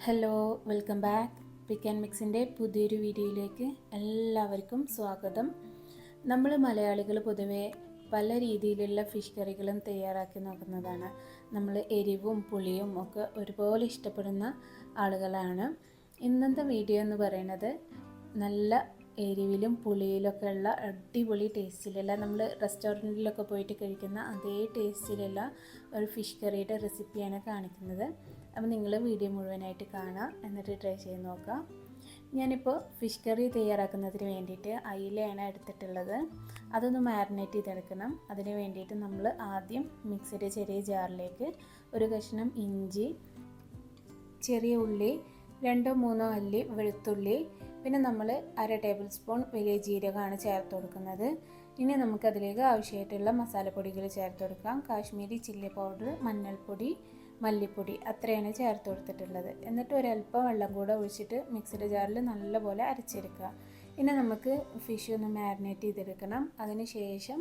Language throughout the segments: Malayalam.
Hello, welcome back. Pick and മിക്സിൻ്റെ പുതിയൊരു വീഡിയോയിലേക്ക് എല്ലാവർക്കും സ്വാഗതം. നമ്മൾ മലയാളികൾ പൊതുവേ പല രീതിയിലുള്ള ഫിഷ് കറികളും തയ്യാറാക്കി നോക്കുന്നതാണ്. നമ്മൾ എരിവും പുളിയും ഒക്കെ ഒരുപോലെ ഇഷ്ടപ്പെടുന്ന ആളുകളാണ്. ഇന്നത്തെ വീഡിയോ എന്ന് പറയുന്നത് നല്ല എരിവിലും പുളിയിലൊക്കെ ഉള്ള അടിപൊളി ടേസ്റ്റിലുള്ള നമ്മൾ റെസ്റ്റോറൻറ്റിലൊക്കെ പോയിട്ട് കഴിക്കുന്ന അതേ ടേസ്റ്റിലുള്ള ഒരു ഫിഷ് കറിയുടെ റെസിപ്പിയാണ് കാണിക്കുന്നത്. അപ്പോൾ നിങ്ങൾ വീഡിയോ മുഴുവനായിട്ട് കാണാം, എന്നിട്ട് ട്രൈ ചെയ്ത് നോക്കാം. ഞാനിപ്പോൾ ഫിഷ് കറി തയ്യാറാക്കുന്നതിന് വേണ്ടിയിട്ട് അയിലയാണ് എടുത്തിട്ടുള്ളത്. അതൊന്ന് മാരിനേറ്റ് ചെയ്തെടുക്കണം. അതിന് വേണ്ടിയിട്ട് നമ്മൾ ആദ്യം മിക്സിയുടെ ചെറിയ ജാറിലേക്ക് ഒരു കഷ്ണം ഇഞ്ചി, ചെറിയ ഉള്ളി, 2-3 അല്ലി വെളുത്തുള്ളി, പിന്നെ നമ്മൾ 1/2 ടേബിൾ സ്പൂൺ വലിയ ജീരകമാണ് ചേർത്ത് കൊടുക്കുന്നത്. ഇനി നമുക്കതിലേക്ക് ആവശ്യമായിട്ടുള്ള മസാലപ്പൊടികൾ ചേർത്ത് കൊടുക്കാം. കാശ്മീരി ചില്ലി പൗഡർ, മഞ്ഞൾപ്പൊടി, മല്ലിപ്പൊടി അത്രയാണ് ചേർത്ത് കൊടുത്തിട്ടുള്ളത്. എന്നിട്ട് ഒരല്പം വെള്ളം കൂടെ ഒഴിച്ചിട്ട് മിക്സിയുടെ ജാറിൽ നല്ലപോലെ അരച്ചെടുക്കുക. ഇനി നമുക്ക് ഫിഷ് ഒന്ന് മാരിനേറ്റ് ചെയ്തെടുക്കണം. അതിന് ശേഷം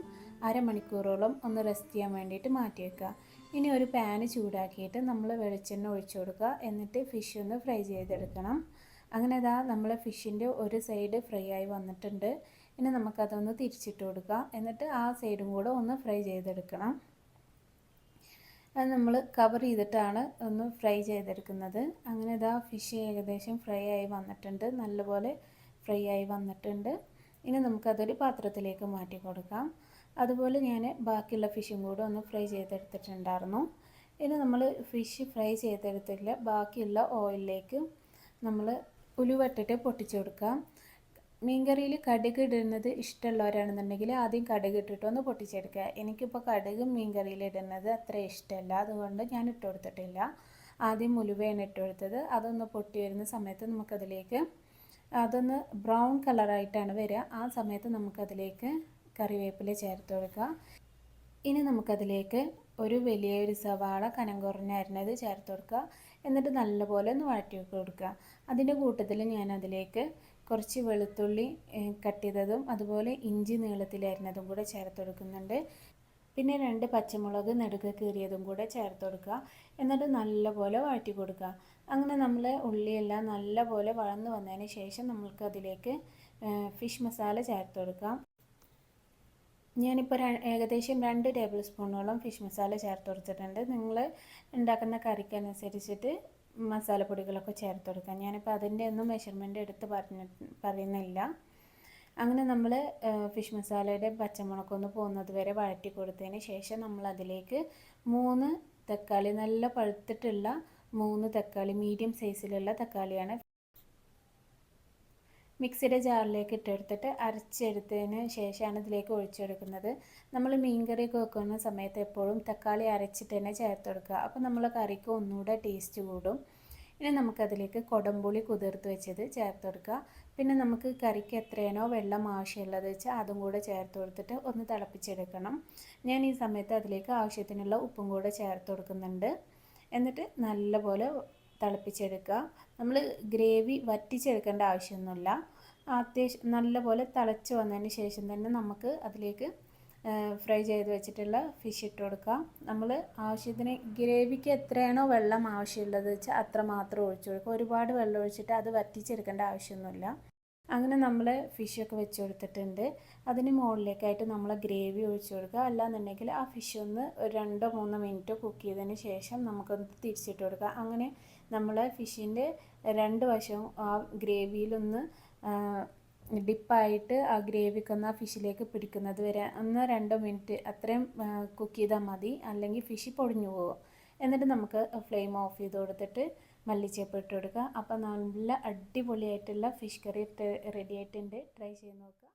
അരമണിക്കൂറോളം ഒന്ന് റെസ്റ്റ് ചെയ്യാൻ വേണ്ടിയിട്ട് മാറ്റി വയ്ക്കുക. ഇനി ഒരു പാന് ചൂടാക്കിയിട്ട് നമ്മൾ വെളിച്ചെണ്ണ ഒഴിച്ചു കൊടുക്കുക. എന്നിട്ട് ഫിഷ് ഒന്ന് ഫ്രൈ ചെയ്തെടുക്കണം. അങ്ങനെ അതാ നമ്മൾ ഫിഷിൻ്റെ ഒരു സൈഡ് ഫ്രൈ ആയി വന്നിട്ടുണ്ട്. ഇനി നമുക്കതൊന്ന് തിരിച്ചിട്ട് കൊടുക്കുക. എന്നിട്ട് ആ സൈഡും കൂടെ ഒന്ന് ഫ്രൈ ചെയ്തെടുക്കണം. അത് നമ്മൾ കവർ ചെയ്തിട്ടാണ് ഒന്ന് ഫ്രൈ ചെയ്തെടുക്കുന്നത്. അങ്ങനെ ഇതാ ഫിഷ് ഏകദേശം ഫ്രൈ ആയി വന്നിട്ടുണ്ട്, നല്ലപോലെ ഫ്രൈ ആയി വന്നിട്ടുണ്ട്. ഇനി നമുക്കതൊരു പാത്രത്തിലേക്ക് മാറ്റി കൊടുക്കാം. അതുപോലെ ഞാൻ ബാക്കിയുള്ള ഫിഷും കൂടെ ഒന്ന് ഫ്രൈ ചെയ്തെടുത്തിട്ടുണ്ടായിരുന്നു. ഇനി നമ്മൾ ഫിഷ് ഫ്രൈ ചെയ്തെടുത്തില്ല ബാക്കിയുള്ള ഓയിലിലേക്ക് നമ്മൾ ഉലുവട്ടിട്ട് പൊട്ടിച്ചു കൊടുക്കാം. മീൻകറിയിൽ കടുക് ഇടുന്നത് ഇഷ്ടമുള്ളവരാണെന്നുണ്ടെങ്കിൽ ആദ്യം കടുക് ഇട്ടിട്ട് ഒന്ന് പൊട്ടിച്ചെടുക്കുക. എനിക്കിപ്പോൾ കടുക് മീൻകറിയിൽ ഇടുന്നത് അത്ര ഇഷ്ടമല്ല, അതുകൊണ്ട് ഞാൻ ഇട്ട് കൊടുത്തിട്ടില്ല. ആദ്യം ഉലുവയാണ് ഇട്ട് കൊടുത്തത്. അതൊന്ന് പൊട്ടി വരുന്ന സമയത്ത് നമുക്കതിലേക്ക് അതൊന്ന് ബ്രൗൺ കളറായിട്ടാണ് വരിക. ആ സമയത്ത് നമുക്കതിലേക്ക് കറിവേപ്പില ചേർത്ത് കൊടുക്കുക. ഇനി നമുക്കതിലേക്ക് ഒരു വലിയൊരു സവാള കനം കുറഞ്ഞ് അരിഞ്ഞത് ചേർത്ത് കൊടുക്കുക. എന്നിട്ട് നല്ലപോലെ ഒന്ന് വഴറ്റി കൊടുക്കുക. അതിൻ്റെ കൂട്ടത്തിൽ ഞാൻ അതിലേക്ക് കുറച്ച് വെളുത്തുള്ളി കട്ട് ചെയ്തതും അതുപോലെ ഇഞ്ചി നീളത്തിൽ അരിഞ്ഞതും കൂടെ ചേർത്ത് കൊടുക്കുന്നുണ്ട്. പിന്നെ 2 പച്ചമുളക് നെടുകെ കീറിയതും കൂടെ ചേർത്ത് കൊടുക്കുക. എന്നിട്ട് നല്ലപോലെ വഴറ്റി കൊടുക്കുക. അങ്ങനെ നമ്മൾ ഉള്ളിയെല്ലാം നല്ലപോലെ വഴന്ന് വന്നതിന് ശേഷം നമ്മൾക്ക് അതിലേക്ക് ഫിഷ് മസാല ചേർത്ത് കൊടുക്കാം. ഞാനിപ്പോൾ ഏകദേശം 2 ടേബിൾ സ്പൂണോളം ഫിഷ് മസാല ചേർത്ത് കൊടുത്തിട്ടുണ്ട്. നിങ്ങൾ ഉണ്ടാക്കുന്ന കറിക്കനുസരിച്ചിട്ട് മസാലപ്പൊടികളൊക്കെ ചേർത്ത് കൊടുക്കാം. ഞാനിപ്പോൾ അതിൻ്റെ ഒന്നും മെഷർമെൻറ്റ് എടുത്ത് പറയുന്നില്ല. അങ്ങനെ നമ്മൾ ഫിഷ് മസാലയുടെ പച്ചമുളകൊന്ന് പോകുന്നത് വരെ വഴറ്റി കൊടുത്തതിന് ശേഷം നമ്മളതിലേക്ക് 3 തക്കാളി, നല്ല പഴുത്തിട്ടുള്ള 3 തക്കാളി, മീഡിയം സൈസിലുള്ള തക്കാളിയാണ് മിക്സിയുടെ ജാറിലേക്ക് ഇട്ടെടുത്തിട്ട് അരച്ചെടുത്തതിന് ശേഷമാണ് ഇതിലേക്ക് ഒഴിച്ചെടുക്കുന്നത്. നമ്മൾ മീൻകറിയൊക്കെ വെക്കുന്ന സമയത്ത് എപ്പോഴും തക്കാളി അരച്ചിട്ട് തന്നെ ചേർത്ത് കൊടുക്കുക. അപ്പോൾ നമ്മൾ കറിക്ക് ഒന്നുകൂടെ ടേസ്റ്റ് കൂടും. ഇനി നമുക്കതിലേക്ക് കുടംപുളി കുതിർത്ത് വെച്ചത് ചേർത്ത് കൊടുക്കുക. പിന്നെ നമുക്ക് കറിക്ക് എത്രയാണോ വെള്ളം ആവശ്യമുള്ളത് വെച്ചാൽ അതും കൂടെ ചേർത്ത് കൊടുത്തിട്ട് ഒന്ന് തിളപ്പിച്ചെടുക്കണം. ഞാൻ ഈ സമയത്ത് അതിലേക്ക് ആവശ്യത്തിനുള്ള ഉപ്പും കൂടെ ചേർത്ത് കൊടുക്കുന്നുണ്ട്. എന്നിട്ട് നല്ലപോലെ തിളപ്പിച്ചെടുക്കുക. നമ്മൾ ഗ്രേവി വറ്റിച്ചെടുക്കേണ്ട ആവശ്യമൊന്നുമില്ല. അത്യാവശ്യം നല്ലപോലെ തിളച്ച് വന്നതിന് ശേഷം തന്നെ നമുക്ക് അതിലേക്ക് ഫ്രൈ ചെയ്ത് വെച്ചിട്ടുള്ള ഫിഷ് ഇട്ട് കൊടുക്കുക. നമ്മൾ ആവശ്യത്തിന് ഗ്രേവിക്ക് എത്രയാണോ വെള്ളം ആവശ്യമുള്ളത് വെച്ചാൽ അത്ര മാത്രം ഒഴിച്ചു കൊടുക്കുക. ഒരുപാട് വെള്ളം ഒഴിച്ചിട്ട് അത് വറ്റിച്ചെടുക്കേണ്ട ആവശ്യമൊന്നുമില്ല. അങ്ങനെ നമ്മൾ ഫിഷൊക്കെ വെച്ച് കൊടുത്തിട്ടുണ്ട്. അതിന് മുകളിലേക്കായിട്ട് നമ്മൾ ഗ്രേവി ഒഴിച്ചു കൊടുക്കുക. അല്ലാന്നുണ്ടെങ്കിൽ ആ ഫിഷ് ഒന്ന് 2-3 മിനിറ്റ് കുക്ക് ചെയ്തതിന് ശേഷം നമുക്കൊന്ന് തിരിച്ചിട്ട് കൊടുക്കുക. അങ്ങനെ നമ്മൾ ഫിഷിൻ്റെ 2 വശവും ആ ഗ്രേവിയിലൊന്ന് ഡിപ്പായിട്ട് ആ ഗ്രേവിക്കൊന്ന് ആ ഫിഷിലേക്ക് പിടിക്കുന്നത് വരെ 1-2 മിനിറ്റ് അത്രയും കുക്ക് ചെയ്താൽ മതി, അല്ലെങ്കിൽ ഫിഷ് പൊടിഞ്ഞു പോകും. എന്നിട്ട് നമുക്ക് ഫ്ലെയിം ഓഫ് ചെയ്ത് കൊടുത്തിട്ട് മല്ലിച്ചപ്പ് ഇട്ട് കൊടുക്കുക. അപ്പോൾ നല്ല അടിപൊളിയായിട്ടുള്ള ഫിഷ് കറി റെഡി ആയിട്ടുണ്ട്. ട്രൈ ചെയ്ത് നോക്കുക.